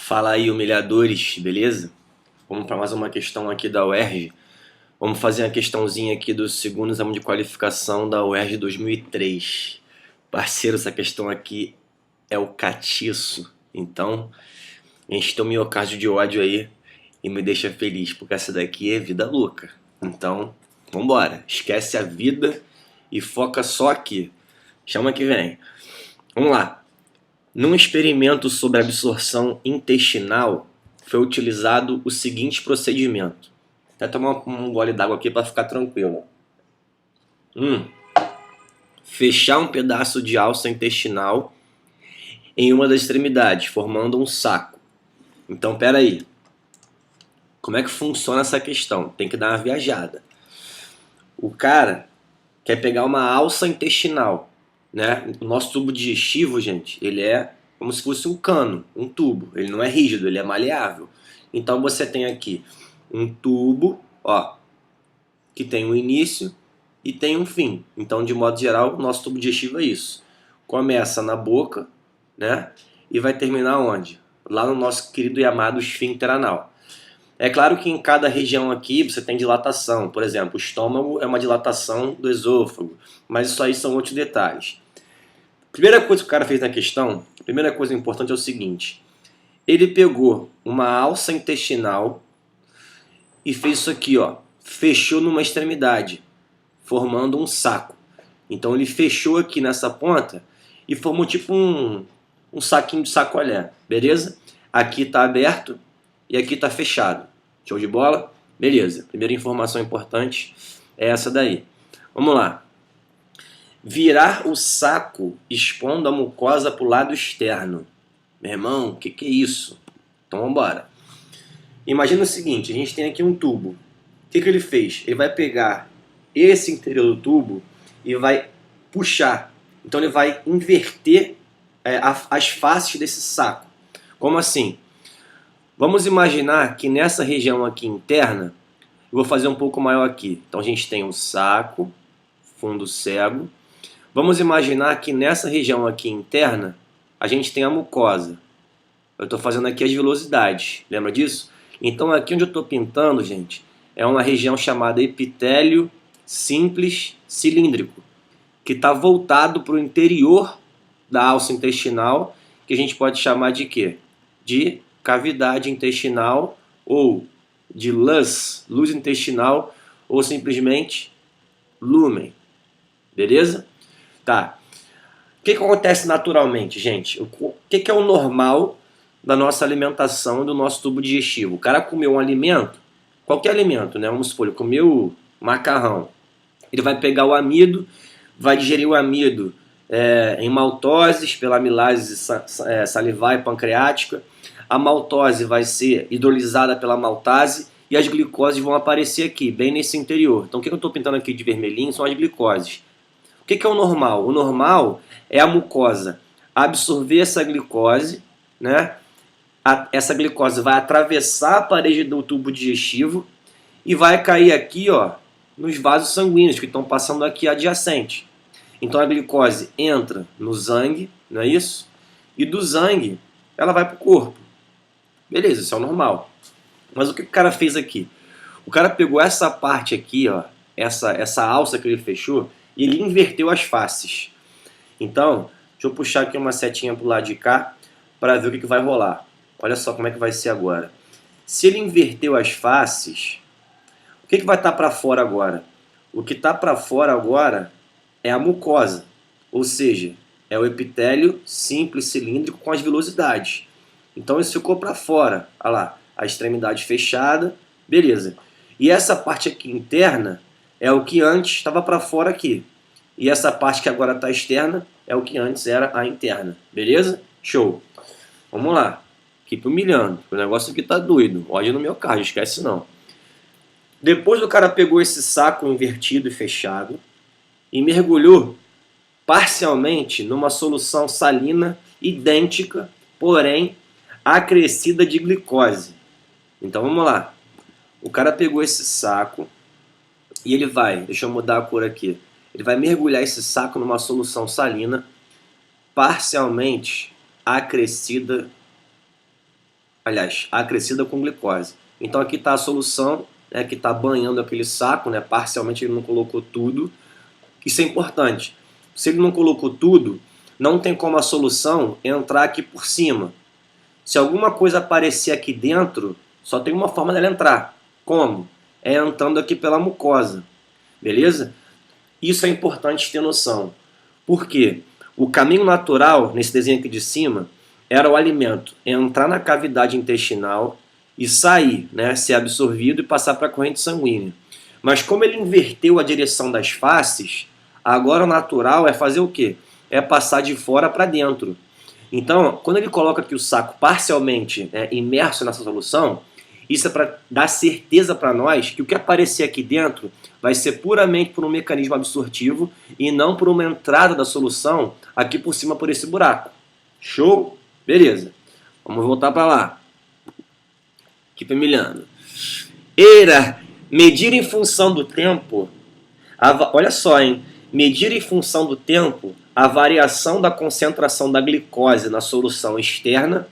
Fala aí, humilhadores, beleza? Vamos para mais uma questão aqui da UERJ. Vamos fazer uma questãozinha aqui do segundo exame de qualificação da UERJ 2003. Parceiro, essa questão aqui é o catiço. Então, enche teu miocárdio de ódio aí e me deixa feliz, porque essa daqui é vida louca. Então, vambora. Esquece a vida e foca só aqui. Chama que vem. Vamos lá. Num experimento sobre absorção intestinal, foi utilizado o seguinte procedimento. Vou até tomar um gole d'água aqui para ficar tranquilo. Fechar um pedaço de alça intestinal em uma das extremidades, formando um saco. Então, peraí. Como é que funciona essa questão? Tem que dar uma viajada. O cara quer pegar uma alça intestinal, né? O nosso tubo digestivo, gente, ele é como se fosse um cano, um tubo. Ele não é rígido, ele é maleável. Então você tem aqui um tubo, ó, que tem um início e tem um fim. Então, de modo geral, o nosso tubo digestivo é isso. Começa na boca, né? E vai terminar onde? Lá no nosso querido e amado esfíncter anal. É claro que em cada região aqui você tem dilatação. Por exemplo, o estômago é uma dilatação do esôfago. Mas isso aí são outros detalhes. Primeira coisa que o cara fez na questão, a primeira coisa importante é o seguinte. Ele pegou uma alça intestinal e fez isso aqui, ó. Fechou numa extremidade, formando um saco. Então ele fechou aqui nessa ponta e formou tipo um saquinho de sacolé, beleza? Aqui está aberto e aqui está fechado. Show de bola? Beleza. Primeira informação importante é essa daí. Vamos lá. Virar o saco expondo a mucosa para o lado externo. Meu irmão, o que é isso? Então vamos embora. Imagina o seguinte, a gente tem aqui um tubo. O que ele fez? Ele vai pegar esse interior do tubo e vai puxar. Então ele vai inverter as faces desse saco. Como assim? Vamos imaginar que nessa região aqui interna, eu vou fazer um pouco maior aqui. Então a gente tem o saco, fundo cego. Vamos imaginar que nessa região aqui interna, a gente tem a mucosa. Eu estou fazendo aqui as velocidades, lembra disso? Então aqui onde eu estou pintando, gente, é uma região chamada epitélio simples cilíndrico, que está voltado para o interior da alça intestinal, que a gente pode chamar de quê? De cavidade intestinal, ou de luz intestinal, ou simplesmente lúmen. Beleza? Tá. O que acontece naturalmente, gente? O que é o normal da nossa alimentação e do nosso tubo digestivo? O cara comeu um alimento, qualquer alimento, né? Vamos supor, ele comeu macarrão. Ele vai pegar o amido, vai digerir o amido em maltoses, pela amilase salivar e pancreática. A maltose vai ser hidrolisada pela maltase e as glicoses vão aparecer aqui, bem nesse interior. Então o que eu estou pintando aqui de vermelhinho são as glicoses. O que é o normal? O normal é a mucosa absorver essa glicose, né? Essa glicose vai atravessar a parede do tubo digestivo e vai cair aqui, ó, nos vasos sanguíneos que estão passando aqui adjacente. Então a glicose entra no sangue, não é isso? E do sangue ela vai para o corpo. Beleza, isso é o normal. Mas o que o cara fez aqui? O cara pegou essa parte aqui, ó, essa alça que ele fechou, e ele inverteu as faces. Então, deixa eu puxar aqui uma setinha para o lado de cá para ver o que vai rolar. Olha só como é que vai ser agora. Se ele inverteu as faces, o que vai estar para fora agora? O que está para fora agora é a mucosa, ou seja, é o epitélio simples cilíndrico com as vilosidades. Então isso ficou para fora. Olha lá, a extremidade fechada, beleza. E essa parte aqui interna é o que antes estava para fora aqui. E essa parte que agora está externa é o que antes era a interna. Beleza? Show. Vamos lá. Equipe humilhando. O negócio aqui tá doido. Ódio no meu carro, esquece não. Depois o cara pegou esse saco invertido e fechado e mergulhou parcialmente numa solução salina idêntica, porém acrescida de glicose. Então vamos lá. O cara pegou esse saco e ele vai, deixa eu mudar a cor aqui, ele vai mergulhar esse saco numa solução salina parcialmente acrescida aliás, acrescida com glicose. Então aqui está a solução, né, que está banhando aquele saco, né, parcialmente ele não colocou tudo. Isso é importante. Se ele não colocou tudo, não tem como a solução entrar aqui por cima. Se alguma coisa aparecer aqui dentro, só tem uma forma dela entrar. Como? É entrando aqui pela mucosa. Beleza? Isso é importante ter noção. Por quê? O caminho natural, nesse desenho aqui de cima, era o alimento entrar na cavidade intestinal e sair, né, ser absorvido e passar para a corrente sanguínea. Mas como ele inverteu a direção das faces, agora o natural é fazer o quê? É passar de fora para dentro. Então, quando ele coloca aqui o saco parcialmente, né, imerso nessa solução, isso é para dar certeza para nós que o que aparecer aqui dentro vai ser puramente por um mecanismo absortivo e não por uma entrada da solução aqui por cima por esse buraco. Show? Beleza. Vamos voltar para lá. Aqui milhando. Eira, medir em função do tempo. Olha só, hein? Medir em função do tempo a variação da concentração da glicose na solução externa,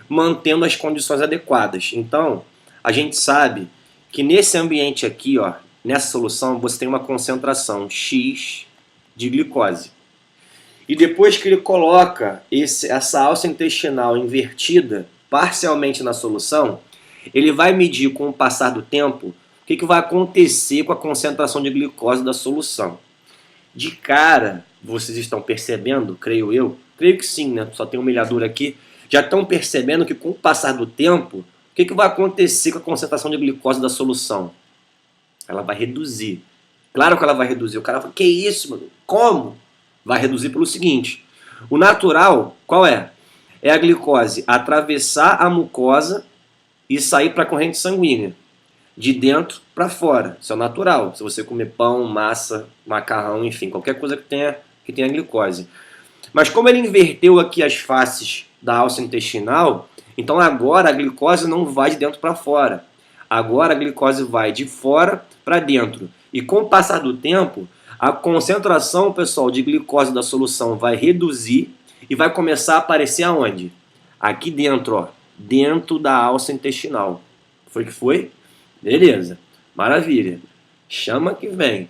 mantendo as condições adequadas. Então, a gente sabe que nesse ambiente aqui, ó, nessa solução, você tem uma concentração X de glicose. E depois que ele coloca essa alça intestinal invertida parcialmente na solução, ele vai medir com o passar do tempo o que vai acontecer com a concentração de glicose da solução. De cara, vocês estão percebendo, creio que sim, né? Só tem um milhador aqui, já estão percebendo que com o passar do tempo, o que vai acontecer com a concentração de glicose da solução? Ela vai reduzir. Claro que ela vai reduzir. O cara fala, que isso, mano? Como? Vai reduzir pelo seguinte, o natural, qual é? É a glicose atravessar a mucosa e sair para a corrente sanguínea, de dentro para fora. Isso é o natural. Se você comer pão, massa, macarrão, enfim, qualquer coisa que tenha glicose. Mas como ele inverteu aqui as faces da alça intestinal, então agora a glicose não vai de dentro para fora. Agora a glicose vai de fora para dentro. E com o passar do tempo, a concentração, pessoal, de glicose da solução vai reduzir e vai começar a aparecer aonde? Aqui dentro, ó, dentro da alça intestinal. Foi que foi? Beleza, maravilha. Chama que vem.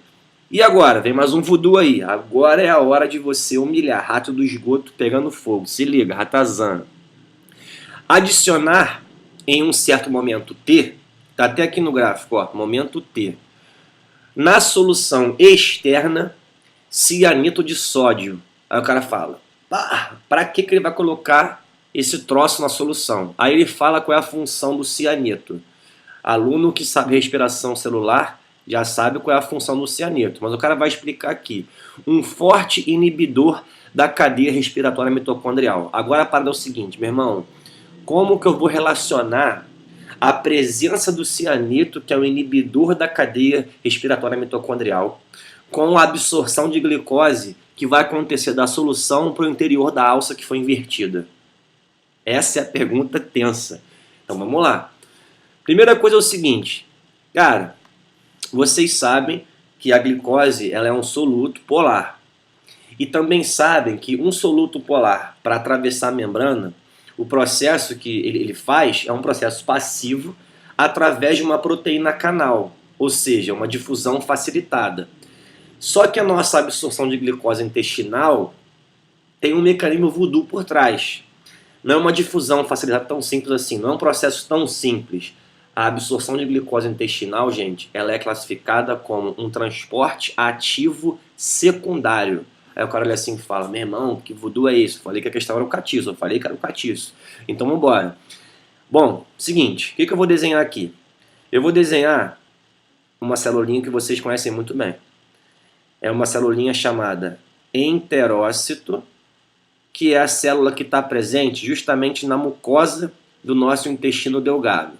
E agora? Vem mais um voodoo aí. Agora é a hora de você humilhar. Rato do esgoto pegando fogo. Se liga, ratazana. Adicionar em um certo momento T, tá até aqui no gráfico, ó, momento T. Na solução externa, cianeto de sódio. Aí o cara fala, para que ele vai colocar esse troço na solução? Aí ele fala qual é a função do cianeto. Aluno que sabe respiração celular já sabe qual é a função do cianeto, mas o cara vai explicar aqui. Um forte inibidor da cadeia respiratória mitocondrial. Agora a parada é o seguinte, meu irmão, como que eu vou relacionar a presença do cianeto, que é um inibidor da cadeia respiratória mitocondrial, com a absorção de glicose que vai acontecer da solução para o interior da alça que foi invertida? Essa é a pergunta tensa. Então vamos lá. Primeira coisa é o seguinte, cara, vocês sabem que a glicose ela é um soluto polar. E também sabem que um soluto polar, para atravessar a membrana, o processo que ele faz é um processo passivo através de uma proteína canal, ou seja, uma difusão facilitada. Só que a nossa absorção de glicose intestinal tem um mecanismo voodoo por trás. Não é uma difusão facilitada tão simples assim, não é um processo tão simples. A absorção de glicose intestinal, gente, ela é classificada como um transporte ativo secundário. Aí o cara olha assim e fala, meu irmão, que voodoo é isso? Eu falei que a questão era o catiço, eu falei que era o catiço. Então vamos embora. Bom, seguinte, o que eu vou desenhar aqui? Eu vou desenhar uma celulinha que vocês conhecem muito bem. É uma celulinha chamada enterócito, que é a célula que está presente justamente na mucosa do nosso intestino delgado.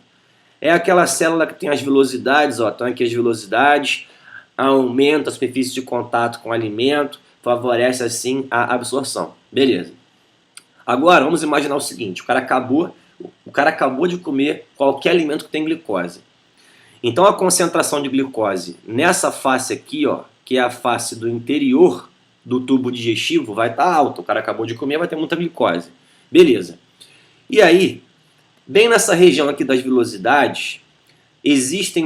É aquela célula que tem as velocidades, ó, estão aqui as velocidades, aumenta a superfície de contato com o alimento, favorece assim a absorção. Beleza. Agora vamos imaginar o seguinte, o cara acabou de comer qualquer alimento que tem glicose. Então a concentração de glicose nessa face aqui, ó, que é a face do interior do tubo digestivo, vai estar alta. O cara acabou de comer, vai ter muita glicose. Beleza. E aí, Bem nessa região aqui das velocidades, existe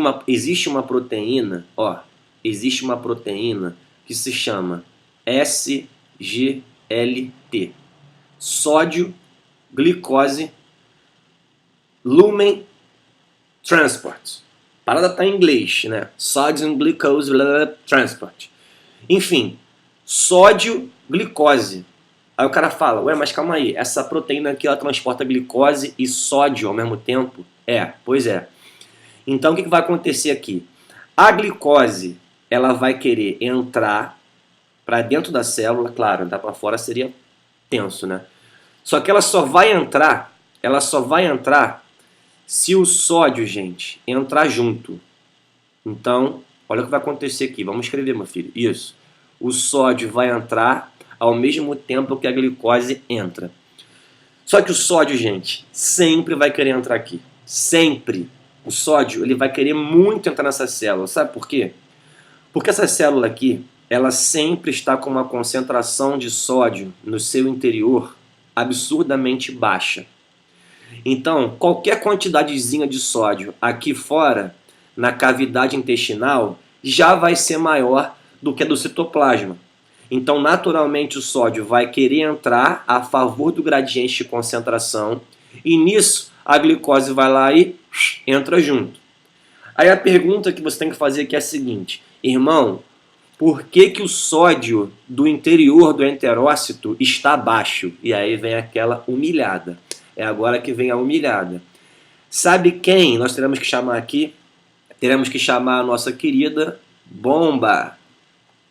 uma proteína, ó, existe uma proteína que se chama SGLT, sódio glicose lumen transport. A parada tá em inglês, né? Sodium glucose transport. Enfim, sódio glicose. Aí o cara fala, ué, mas calma aí, essa proteína aqui ela transporta glicose e sódio ao mesmo tempo? Pois é. Então o que vai acontecer aqui? A glicose, ela vai querer entrar para dentro da célula, claro, entrar para fora seria tenso, né? Só que ela só vai entrar se o sódio, gente, entrar junto. Então, olha o que vai acontecer aqui. Vamos escrever, meu filho. Isso. O sódio vai entrar ao mesmo tempo que a glicose entra. Só que o sódio, gente, sempre vai querer entrar aqui. Sempre. O sódio, ele vai querer muito entrar nessa célula. Sabe por quê? Porque essa célula aqui, ela sempre está com uma concentração de sódio no seu interior absurdamente baixa. Então, qualquer quantidadezinha de sódio aqui fora, na cavidade intestinal, já vai ser maior do que a do citoplasma. Então, naturalmente, o sódio vai querer entrar a favor do gradiente de concentração e nisso a glicose vai lá e entra junto. Aí a pergunta que você tem que fazer aqui é a seguinte: irmão, por que o sódio do interior do enterócito está baixo? E aí vem aquela humilhada. É agora que vem a humilhada. Sabe quem nós teremos que chamar aqui? Teremos que chamar a nossa querida bomba.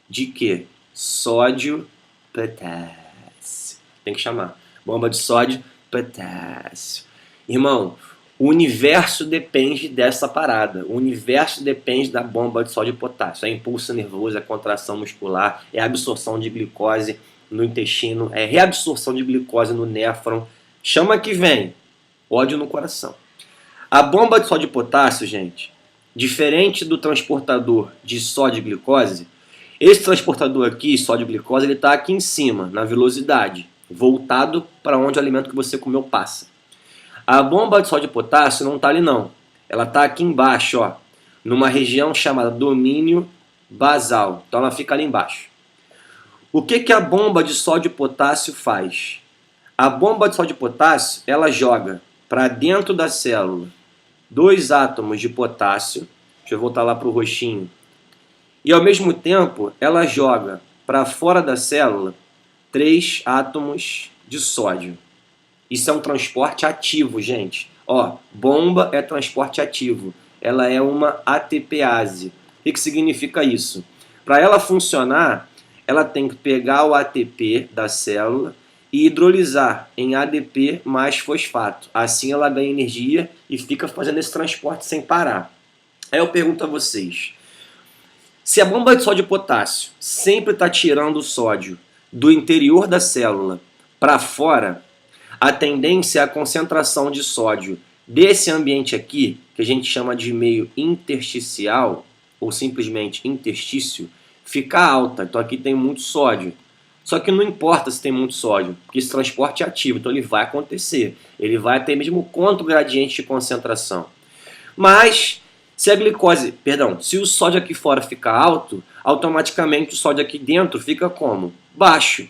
De quê? Sódio, potássio. Tem que chamar. Bomba de sódio, potássio. Irmão, o universo depende dessa parada. O universo depende da bomba de sódio e potássio. É impulso nervoso, é contração muscular, é absorção de glicose no intestino, é reabsorção de glicose no néfron. Chama que vem. Ódio no coração. A bomba de sódio e potássio, gente, diferente do transportador de sódio e glicose, esse transportador aqui, sódio e glicose, ele está aqui em cima, na velocidade, voltado para onde o alimento que você comeu passa. A bomba de sódio e potássio não está ali não. Ela está aqui embaixo, ó, numa região chamada domínio basal. Então ela fica ali embaixo. O que a bomba de sódio e potássio faz? A bomba de sódio e potássio, ela joga para dentro da célula 2 átomos de potássio. Deixa eu voltar lá para o roxinho. E ao mesmo tempo, ela joga para fora da célula 3 átomos de sódio. Isso é um transporte ativo, gente. Ó, bomba é transporte ativo. Ela é uma ATPase. O que significa isso? Para ela funcionar, ela tem que pegar o ATP da célula e hidrolisar em ADP mais fosfato. Assim ela ganha energia e fica fazendo esse transporte sem parar. Aí eu pergunto a vocês, se a bomba de sódio e potássio sempre está tirando o sódio do interior da célula para fora, a tendência é a concentração de sódio desse ambiente aqui, que a gente chama de meio intersticial, ou simplesmente interstício, ficar alta. Então aqui tem muito sódio. Só que não importa se tem muito sódio, porque esse transporte é ativo, então ele vai acontecer. Ele vai até mesmo contra o gradiente de concentração. Mas se a glicose, se o sódio aqui fora fica alto, automaticamente o sódio aqui dentro fica como? Baixo.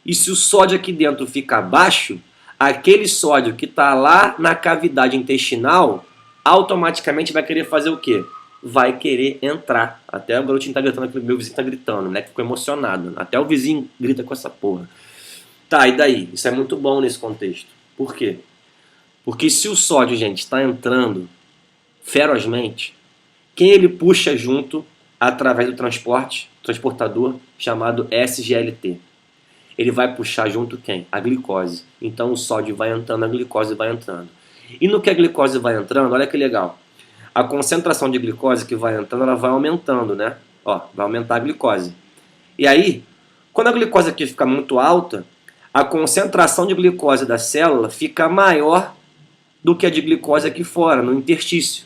E se o sódio aqui dentro fica baixo, aquele sódio que está lá na cavidade intestinal, automaticamente vai querer fazer o quê? Vai querer entrar. Até o garotinho tá gritando aqui, meu vizinho tá gritando, né? Que ficou emocionado. Até o vizinho grita com essa porra. Tá, e daí? Isso é muito bom nesse contexto. Por quê? Porque se o sódio, gente, está entrando ferozmente, quem ele puxa junto através do transportador chamado SGLT? Ele vai puxar junto quem? A glicose. Então o sódio vai entrando, a glicose vai entrando. E no que a glicose vai entrando, olha que legal. A concentração de glicose que vai entrando, ela vai aumentando, né? Ó, vai aumentar a glicose. E aí, quando a glicose aqui fica muito alta, a concentração de glicose da célula fica maior do que a de glicose aqui fora, no interstício.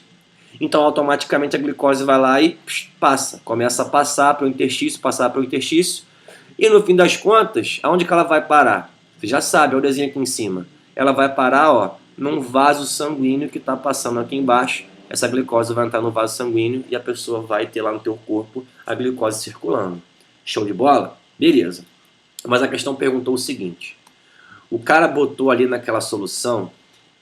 Então, automaticamente, a glicose vai lá e passa. Começa a passar para o interstício, passar para o interstício. E, no fim das contas, aonde que ela vai parar? Você já sabe, olha o desenho aqui em cima. Ela vai parar, ó, num vaso sanguíneo que está passando aqui embaixo. Essa glicose vai entrar no vaso sanguíneo e a pessoa vai ter lá no teu corpo a glicose circulando. Show de bola? Beleza. Mas a questão perguntou o seguinte. O cara botou ali naquela solução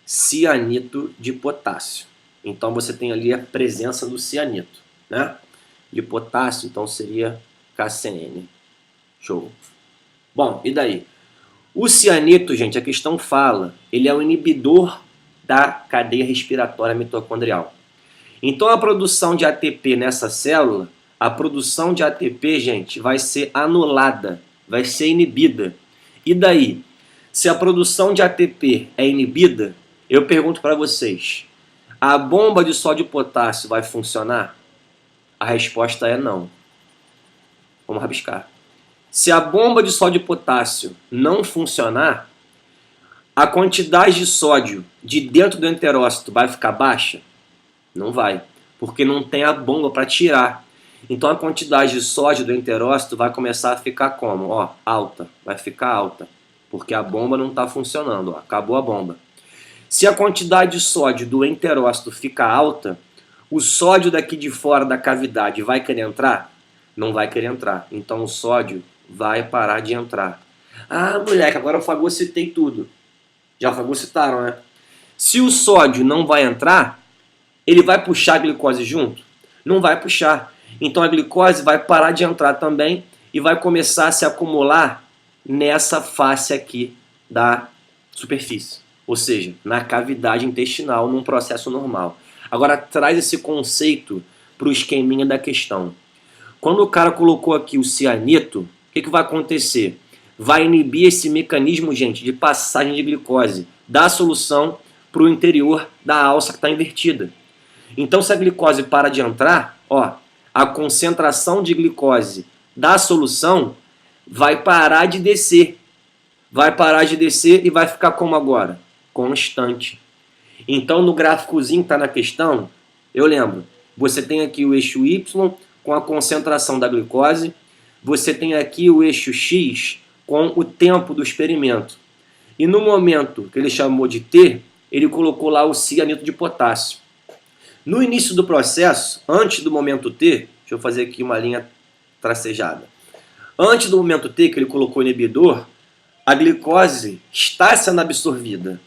cianito de potássio. Então você tem ali a presença do cianito, né? De potássio, então seria KCN. Show. Bom, e daí? O cianito, gente, a questão fala, ele é um inibidor da cadeia respiratória mitocondrial. Então a produção de ATP nessa célula, a produção de ATP, gente, vai ser anulada, vai ser inibida. E daí? Se a produção de ATP é inibida, eu pergunto para vocês, a bomba de sódio e potássio vai funcionar? A resposta é não. Vamos rabiscar. Se a bomba de sódio e potássio não funcionar, a quantidade de sódio de dentro do enterócito vai ficar baixa? Não vai, porque não tem a bomba para tirar. Então a quantidade de sódio do enterócito vai começar a ficar como? Ó, alta, vai ficar alta, porque a bomba não está funcionando, ó, acabou a bomba. Se a quantidade de sódio do enterócito fica alta, o sódio daqui de fora da cavidade vai querer entrar? Não vai querer entrar. Então o sódio vai parar de entrar. Ah, moleque, agora eu fagocitei tudo. Já fagocitaram, né? Se o sódio não vai entrar, ele vai puxar a glicose junto? Não vai puxar. Então a glicose vai parar de entrar também e vai começar a se acumular nessa face aqui da superfície. Ou seja, na cavidade intestinal, num processo normal. Agora traz esse conceito para o esqueminha da questão. Quando o cara colocou aqui o cianito, o que vai acontecer? Vai inibir esse mecanismo, gente, de passagem de glicose da solução para o interior da alça que está invertida. Então, se a glicose para de entrar, ó, a concentração de glicose da solução vai parar de descer. Vai parar de descer e vai ficar como agora? Constante. Então, no gráficozinho que está na questão, eu lembro, você tem aqui o eixo Y com a concentração da glicose, você tem aqui o eixo X com o tempo do experimento. E no momento que ele chamou de T, ele colocou lá o cianito de potássio. No início do processo, antes do momento T, deixa eu fazer aqui uma linha tracejada. Antes do momento T, que ele colocou o inibidor, a glicose está sendo absorvida.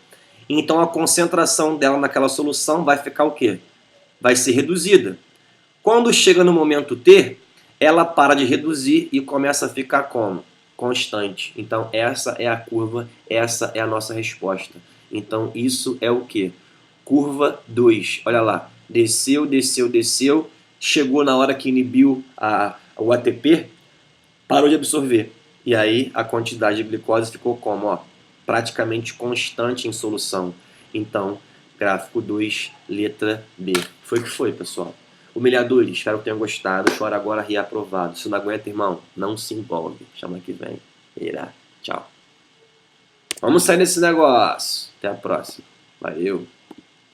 Então a concentração dela naquela solução vai ficar o quê? Vai ser reduzida. Quando chega no momento T, ela para de reduzir e começa a ficar como? Constante. Então essa é a curva, essa é a nossa resposta. Então isso é o quê? Curva 2. Olha lá. Desceu, desceu, desceu. Chegou na hora que inibiu o ATP, parou de absorver. E aí a quantidade de glicose ficou como? Ó, praticamente constante em solução. Então, gráfico 2, letra B. Foi o que foi, pessoal. Humilhadores, espero que tenham gostado. Chora agora, reaprovado. Se não aguenta, irmão, não se envolve. Chama que vem. Irá. Tchau. Vamos sair desse negócio. Até a próxima. Valeu.